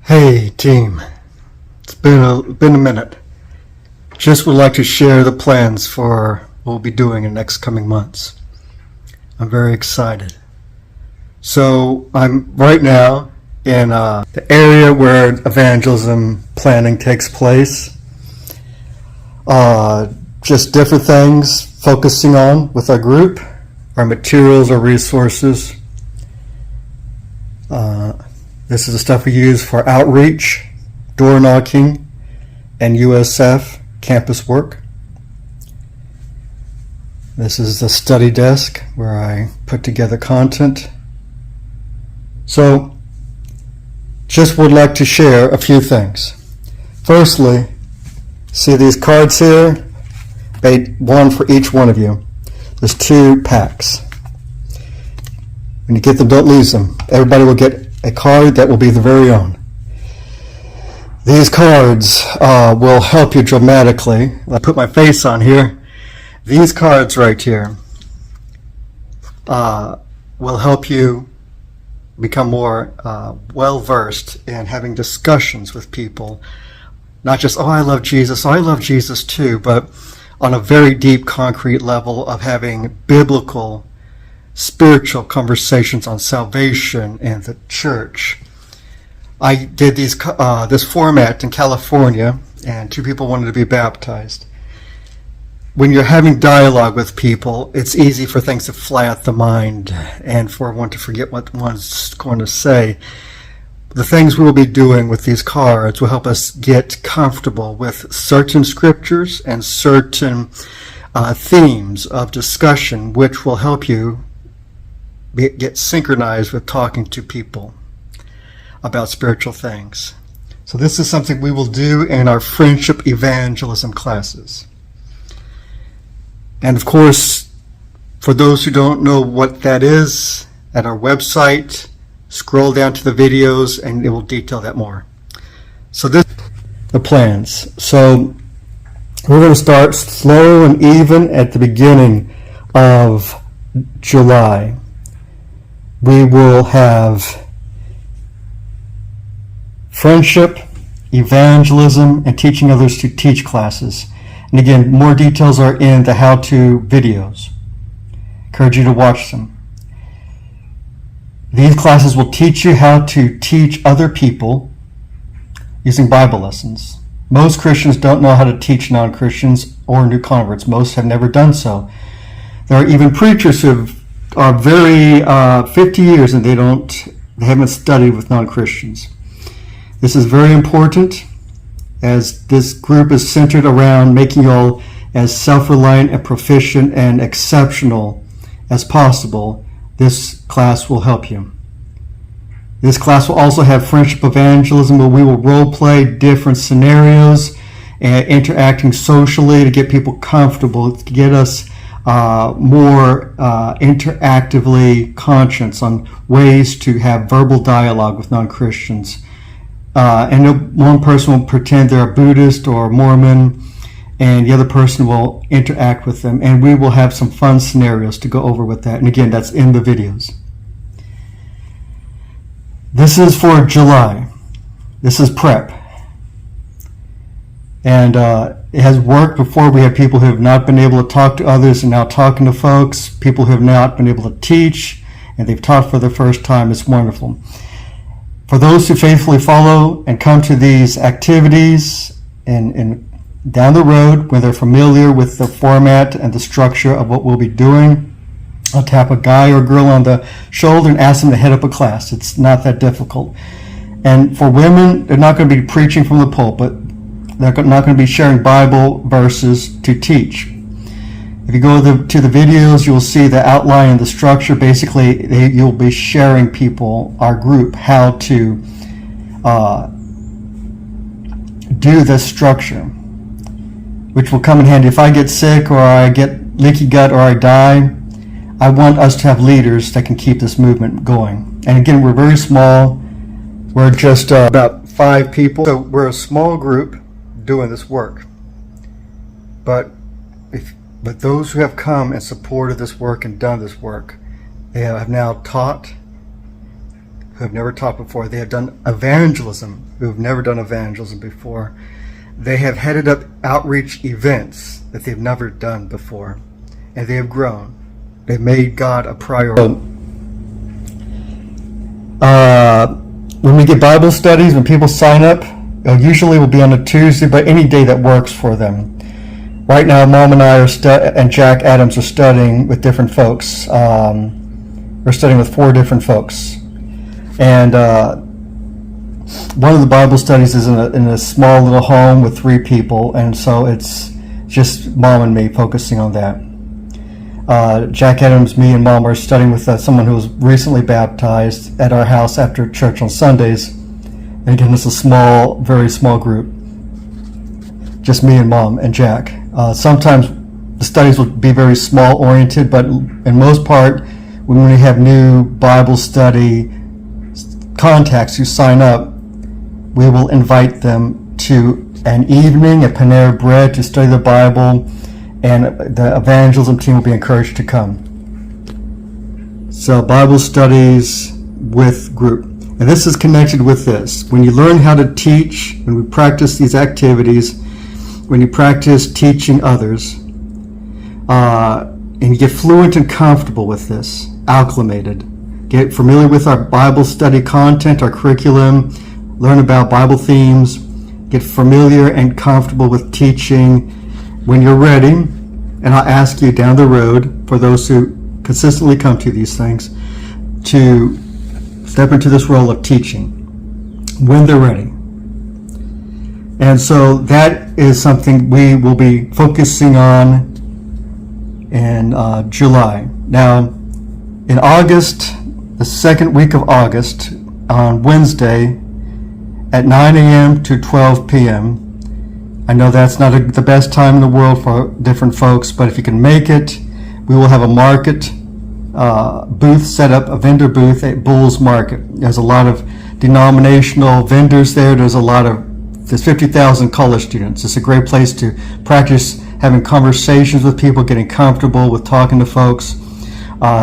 Hey team, it's been a minute. Just would like to share the plans for what we'll be doing in the next coming months. I'm very excited. So I'm right now in the area where evangelism planning takes place. Just different things focusing on with our group, our materials, our resources. This is the stuff we use for outreach, door knocking, and USF campus work. This is the study desk where I put together content. So, just would like to share a few things. Firstly, see these cards here? One for each one of you. There's 2 packs. When you get them, don't lose them. Everybody will get a card that will be their very own. These cards will help you dramatically. I put my face on here. These cards right here will help you become more well-versed in having discussions with people. Not just, oh, I love Jesus too, but on a very deep, concrete level of having biblical, spiritual conversations on salvation and the church. I did this format in California, and 2 people wanted to be baptized. When you're having dialogue with people, it's easy for things to fly out the mind and for one to forget what one's going to say. The things we will be doing with these cards will help us get comfortable with certain scriptures and certain themes of discussion, which will help you get synchronized with talking to people about spiritual things. So this is something we will do in our friendship evangelism classes. And of course, for those who don't know what that is, at our website, scroll down to the videos and it will detail that more. So this the plans. So we're going to start slow and even at the beginning of July. We will have friendship, evangelism, and teaching others to teach classes. And again, more details are in the how-to videos. Encourage you to watch them. These classes will teach you how to teach other people using Bible lessons. Most Christians don't know how to teach non-Christians or new converts. Most have never done so. There are even preachers who are very 50 years and they haven't studied with non-Christians. This is very important, as this group is centered around making you all as self-reliant and proficient and exceptional as possible. This class will help you. This class will also have friendship evangelism, where we will role play different scenarios and interacting socially to get people comfortable, to get us more interactively conscious on ways to have verbal dialogue with non-Christians. And one person will pretend they're a Buddhist or Mormon, and the other person will interact with them, and we will have some fun scenarios to go over with that. And again, that's in the videos. This is for July. This is prep. And it has worked before. We have people who have not been able to talk to others and now talking to folks, people who have not been able to teach, and they've taught for the first time. It's wonderful. For those who faithfully follow and come to these activities and down the road, when they're familiar with the format and the structure of what we'll be doing, I'll tap a guy or girl on the shoulder and ask them to head up a class. It's not that difficult. And for women, they're not going to be preaching from the pulpit. They're not going to be sharing Bible verses to teach. If you go to the videos, you'll see the outline and the structure. Basically, you'll be sharing people, our group, how to do this structure, which will come in handy. If I get sick or I get leaky gut or I die, I want us to have leaders that can keep this movement going. And again, we're very small. We're just about 5 people. So we're a small group doing this work. But those who have come and supported this work and done this work, they have now taught, who have never taught before. They have done evangelism who have never done evangelism before. They have headed up outreach events that they've never done before. And they have grown. They've made God a priority. When we get Bible studies, when people sign up, usually will be on a Tuesday, but any day that works for them. Right now, Mom and I and Jack Adams are studying with different folks. We're studying with 4 different folks. And one of the Bible studies is in a small little home with 3 people, and so it's just Mom and me focusing on that. Jack Adams, me, and Mom are studying with someone who was recently baptized at our house after church on Sundays. And again, it's a small, very small group. Just me and Mom and Jack. Sometimes the studies will be very small oriented, but in most part, when we have new Bible study contacts who sign up, we will invite them to an evening at Panera Bread to study the Bible, and the evangelism team will be encouraged to come. So Bible studies with group. And this is connected with this. When you learn how to teach, when we practice these activities, when you practice teaching others, and you get fluent and comfortable with this, acclimated, get familiar with our Bible study content, our curriculum, learn about Bible themes, get familiar and comfortable with teaching. When you're ready, and I'll ask you down the road, for those who consistently come to these things, to step into this role of teaching when they're ready. And so that is something we will be focusing on in July. Now, in August, the second week of August, on Wednesday, at 9 a.m. to 12 p.m., I know that's not the best time in the world for different folks, but if you can make it, we will have a market booth set up, a vendor booth at Bulls Market. There's a lot of denominational vendors there. There's 50,000 college students. It's a great place to practice having conversations with people, getting comfortable with talking to folks,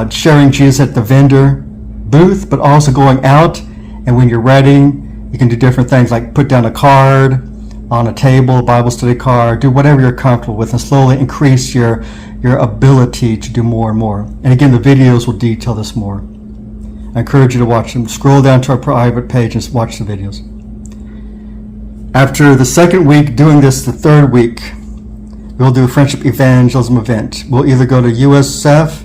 sharing Jesus at the vendor booth, but also going out, and when you're ready, you can do different things like put down a card on a table, a Bible study card, do whatever you're comfortable with, and slowly increase your ability to do more and more. And again, the videos will detail this more. I encourage you to watch them. Scroll down to our private page and watch the videos. After the second week doing this, the third week, we'll do a friendship evangelism event. We'll either go to USF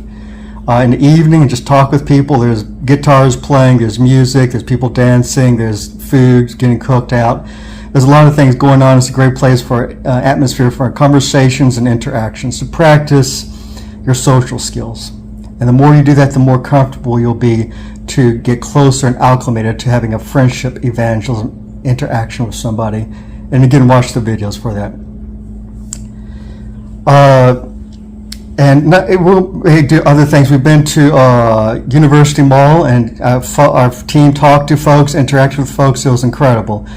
in the evening and just talk with people. There's guitars playing, there's music, there's people dancing, there's food getting cooked out. There's a lot of things going on. It's a great place for atmosphere for conversations and interactions to practice your social skills. And the more you do that, the more comfortable you'll be to get closer and acclimated to having a friendship evangelism interaction with somebody. And again, watch the videos for that. We'll do other things. We've been to University Mall, and our team talked to folks, interacted with folks. It was incredible.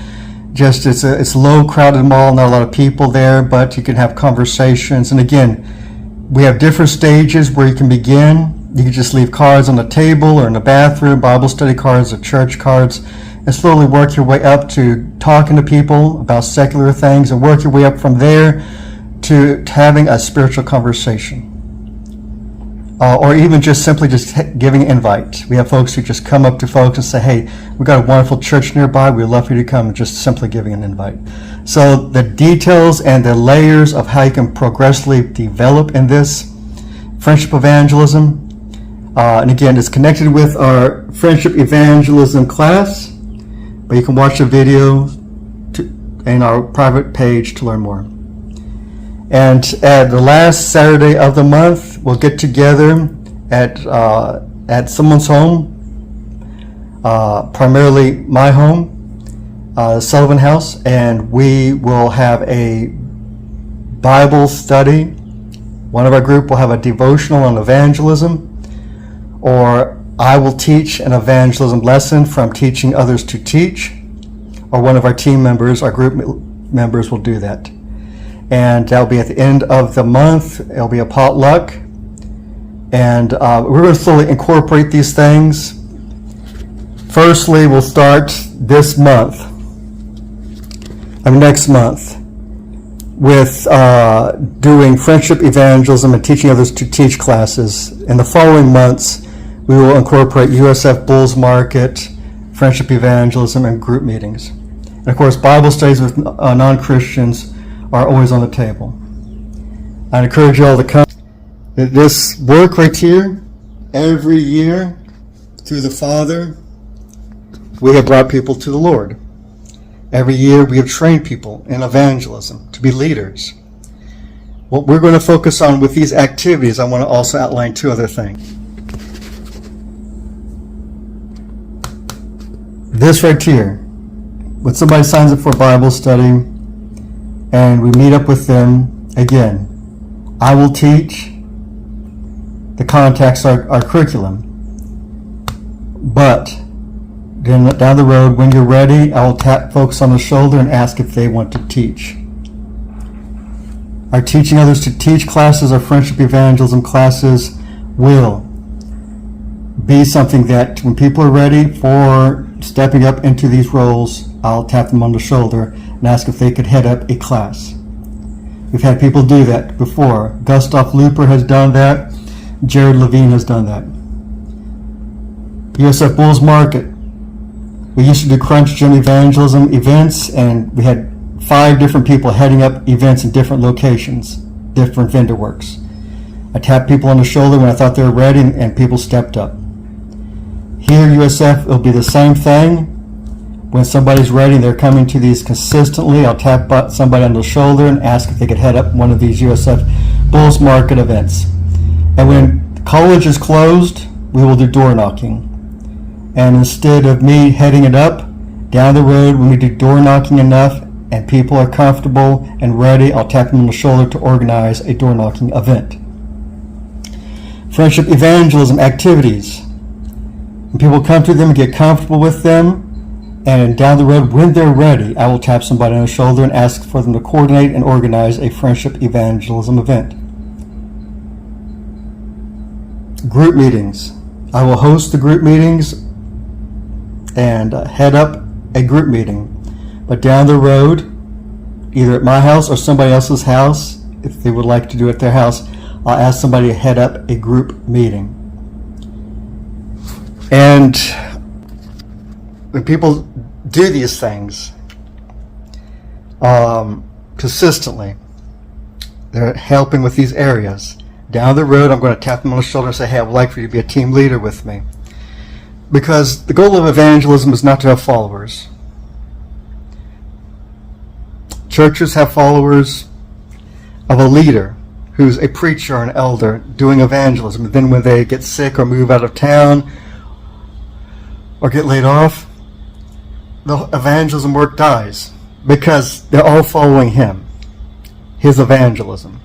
It's a low crowded mall, not a lot of people there, but you can have conversations. And again, we have different stages where you can begin. You can just leave cards on the table or in the bathroom, Bible study cards or church cards, and slowly work your way up to talking to people about secular things, and work your way up from there to having a spiritual conversation. Or even just simply giving an invite. We have folks who just come up to folks and say, hey, we've got a wonderful church nearby, we'd love for you to come, and just simply giving an invite. So the details and the layers of how you can progressively develop in this friendship evangelism, and again, it's connected with our friendship evangelism class, but you can watch the video in our private page to learn more. And at the last Saturday of the month, we'll get together at someone's home, primarily my home, Sullivan House, and we will have a Bible study. One of our group will have a devotional on evangelism, or I will teach an evangelism lesson from teaching others to teach, or one of our team members, our group members will do that. And that'll be at the end of the month. It'll be a potluck. And we're going to slowly incorporate these things. Firstly, we'll start next month, with doing friendship evangelism and teaching others to teach classes. In the following months, we will incorporate USF Bulls Market, friendship evangelism, and group meetings. And of course, Bible studies with non-Christians are always on the table. I'd encourage you all to come. This work right here, every year, through the Father, we have brought people to the Lord. Every year we have trained people in evangelism to be leaders. What we're going to focus on with these activities, I want to also outline two other things. This right here, when somebody signs up for Bible study and we meet up with them, again, I will teach the context, our curriculum. But then down the road, when you're ready, I will tap folks on the shoulder and ask if they want to teach. Our teaching others to teach classes, our friendship evangelism classes, will be something that when people are ready for stepping up into these roles, I'll tap them on the shoulder and ask if they could head up a class. We've had people do that before. Gustav Looper has done that. Jared Levine has done that. USF Bulls Market. We used to do Crunch Gym Evangelism events, and we had 5 different people heading up events in different locations, different vendor works. I tapped people on the shoulder when I thought they were ready, and people stepped up. Here, USF, it'll be the same thing. When somebody's ready and they're coming to these consistently, I'll tap somebody on the shoulder and ask if they could head up one of these USF Bulls Market events. And when college is closed, we will do door knocking. And instead of me heading it up, down the road, when we do door knocking enough and people are comfortable and ready, I'll tap them on the shoulder to organize a door knocking event. Friendship evangelism activities. When people come to them and get comfortable with them, and down the road, when they're ready, I will tap somebody on the shoulder and ask for them to coordinate and organize a friendship evangelism event. Group meetings. I will host the group meetings and head up a group meeting. But down the road, either at my house or somebody else's house, if they would like to do it at their house, I'll ask somebody to head up a group meeting. And when people do these things consistently, they're helping with these areas. Down the road, I'm going to tap them on the shoulder and say, hey, I would like for you to be a team leader with me. Because the goal of evangelism is not to have followers. Churches have followers of a leader who's a preacher or an elder doing evangelism. And then when they get sick or move out of town or get laid off, the evangelism work dies because they're all following him, his evangelism.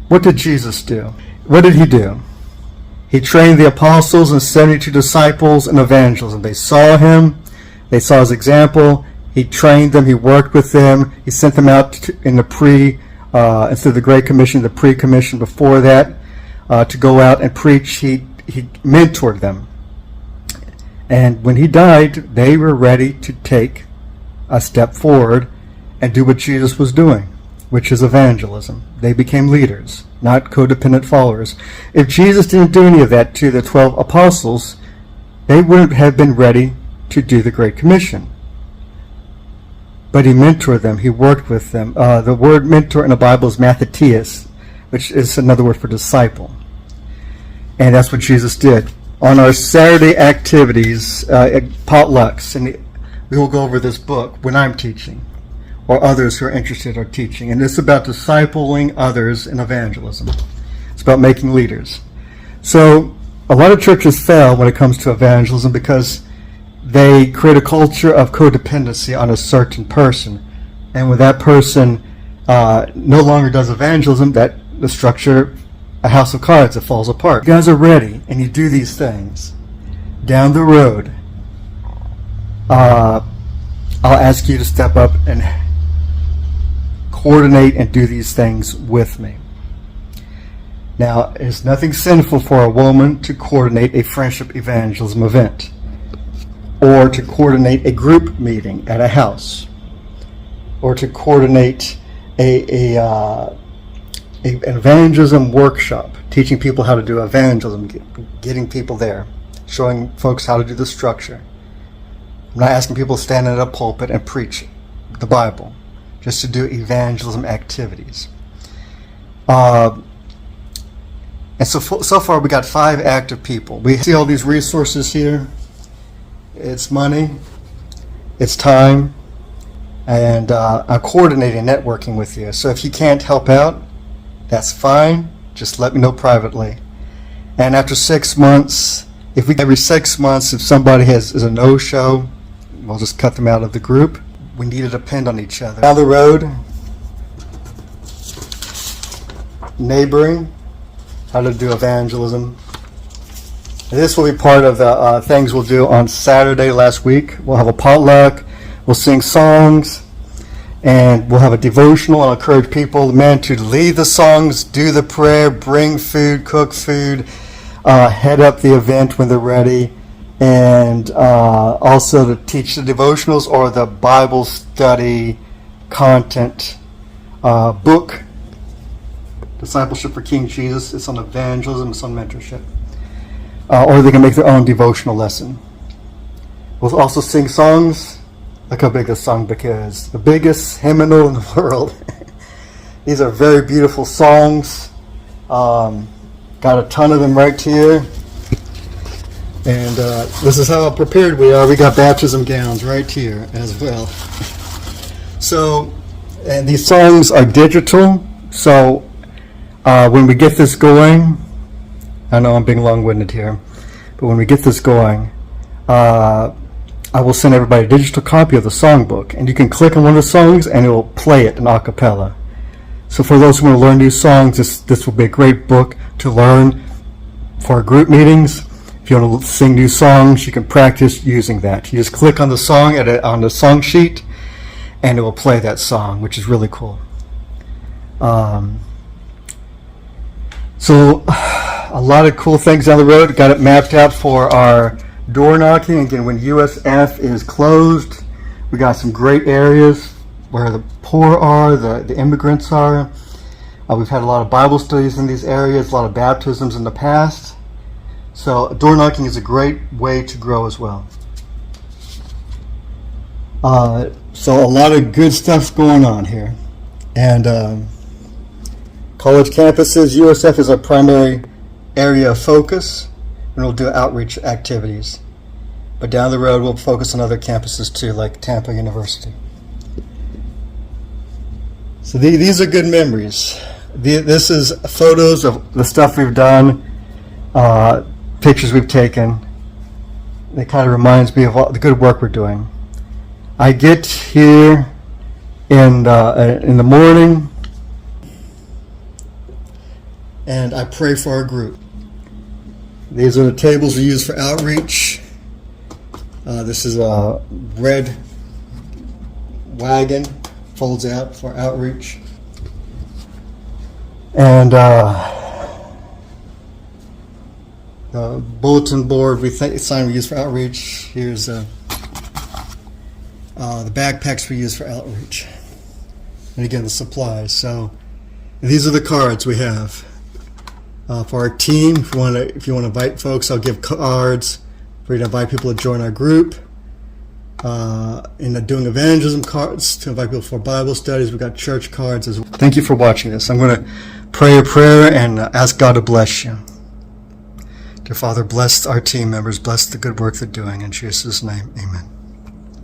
What did Jesus do? What did he do? He trained the apostles and 72 disciples in evangelism. They saw him. They saw his example. He trained them. He worked with them. He sent them out in the instead of the Great Commission, the pre-commission before that, to go out and preach. He mentored them. And when he died, they were ready to take a step forward and do what Jesus was doing, which is evangelism. They became leaders, not codependent followers. If Jesus didn't do any of that to the 12 apostles, they wouldn't have been ready to do the Great Commission. But he mentored them. He worked with them. The word mentor in the Bible is mathetes, which is another word for disciple. And that's what Jesus did. On our Saturday activities, potlucks, and we will go over this book when I'm teaching, or others who are interested are teaching. And it's about discipling others in evangelism. It's about making leaders. So a lot of churches fail when it comes to evangelism because they create a culture of codependency on a certain person. And when that person no longer does evangelism, that the structure, a house of cards, it falls apart. You guys are ready and you do these things. Down the road, I'll ask you to step up and coordinate and do these things with me. Now, it's nothing sinful for a woman to coordinate a friendship evangelism event. or to coordinate a group meeting at a house, or to coordinate an evangelism workshop, teaching people how to do evangelism, getting people there, showing folks how to do the structure. I'm not asking people to stand in a pulpit and preach the Bible, just to do evangelism activities. And so far we got 5 active people. We see all these resources here. It's money, it's time, and I'm coordinating, networking with you. So if you can't help out, that's fine. Just let me know privately. And after 6 months, every 6 months, if somebody is a no-show, we'll just cut them out of the group. We need to depend on each other. Down the road, neighboring, how to do evangelism. And this will be part of the things we'll do on Saturday last week. We'll have a potluck, we'll sing songs, and we'll have a devotional. I'll encourage people, men, to lead the songs, do the prayer, bring food, cook food, head up the event when they're ready, and also to teach the devotionals or the Bible study content book, Discipleship for King Jesus. It's on evangelism, it's on mentorship. Or they can make their own devotional lesson. We'll also sing songs. Look how big this song book is. The biggest hymnal in the world. These are very beautiful songs. Got a ton of them right here. And this is how prepared we are. We got baptism gowns right here as well. So, and these songs are digital. So when we get this going, I know I'm being long-winded here, but when we get this going, I will send everybody a digital copy of the songbook, and you can click on one of the songs and it will play it in a cappella. So for those who want to learn new songs, this will be a great book to learn for group meetings. If you want to sing new songs, you can practice using that. You just click on the song on the song sheet, and it will play that song, which is really cool. So a lot of cool things down the road. Got it mapped out for our door knocking. Again, when USF is closed, we got some great areas where the poor are, the immigrants are. We've had a lot of Bible studies in these areas, a lot of baptisms in the past. So door knocking is a great way to grow as well. So a lot of good stuff's going on here. And college campuses, USF is our primary area of focus, and we'll do outreach activities. But down the road, we'll focus on other campuses too, like Tampa University. So these are good memories. This is photos of the stuff we've done, pictures we've taken. It kind of reminds me of all the good work we're doing. I get here in the morning, and I pray for our group. These are the tables we use for outreach. This is a red wagon, folds out for outreach. And the bulletin board sign we use for outreach. Here's the backpacks we use for outreach. And again, the supplies. So these are the cards we have. For our team, if you want to invite folks, I'll give cards for you to invite people to join our group. In doing evangelism cards to invite people for Bible studies. We've got church cards as well. Thank you for watching this. I'm going to pray a prayer and ask God to bless you. Dear Father, bless our team members. Bless the good work they're doing. In Jesus' name, amen.